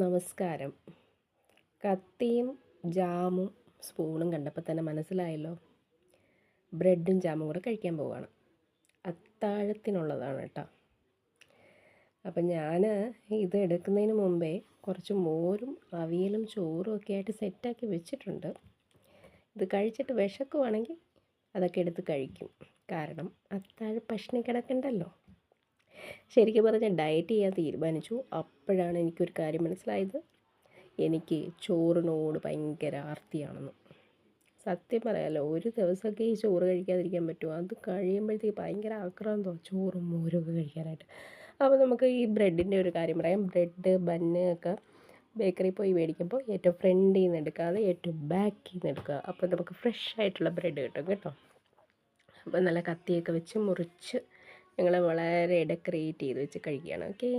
നമസ്കാരം. കത്തിയും ജാമും സ്പൂണും കണ്ടപ്പോൾ തന്നെ മനസ്സിലായല്ലോ, ബ്രെഡും ജാമും കൂടെ കഴിക്കാൻ പോവുകയാണ്. അത്താഴത്തിനുള്ളതാണ് കേട്ടോ. അപ്പം ഞാൻ ഇത് എടുക്കുന്നതിന് മുമ്പേ കുറച്ച് മോരും അവിയലും ചോറും ഒക്കെ ആയിട്ട് സെറ്റാക്കി വെച്ചിട്ടുണ്ട്. ഇത് കഴിച്ചിട്ട് വിശക്കുവാണെങ്കിൽ അതൊക്കെ എടുത്ത് കഴിക്കും. കാരണം അത്താഴ പഷ്ണി കിടക്കണ്ടല്ലോ. ശരിക്കും പറഞ്ഞാൽ ഡയറ്റ് ചെയ്യാൻ തീരുമാനിച്ചു. അപ്പോഴാണ് എനിക്കൊരു കാര്യം മനസ്സിലായത്, എനിക്ക് ചോറിനോട് ഭയങ്കര ആർത്തിയാണെന്ന്. സത്യം പറയാമല്ലോ, ഒരു ദിവസമൊക്കെ ഈ ചോറ് കഴിക്കാതിരിക്കാൻ പറ്റുമോ? അത് കഴിയുമ്പോഴത്തേക്ക് ഭയങ്കര ആക്രാന്തമാണ് ചോറും മോരും ഒക്കെ കഴിക്കാനായിട്ട്. അപ്പോൾ നമുക്ക് ഈ ബ്രെഡിൻ്റെ ഒരു കാര്യം പറയാം. ബ്രെഡ് ബന്ന് ഒക്കെ ബേക്കറി പോയി മേടിക്കുമ്പോൾ ഏറ്റവും ഫ്രണ്ടിൽ നിന്ന് എടുക്കാതെ ഏറ്റവും ബാക്കിൽ നിന്ന് എടുക്കുക. അപ്പോൾ നമുക്ക് ഫ്രഷ് ആയിട്ടുള്ള ബ്രെഡ് കിട്ടും കേട്ടോ. അപ്പോൾ നല്ല കത്തിയൊക്കെ വെച്ച് മുറിച്ച് ഞങ്ങൾ വളരെ ഡെക്കറേറ്റ് ചെയ്ത് വെച്ച് കഴിക്കുകയാണ്. ഓക്കേ.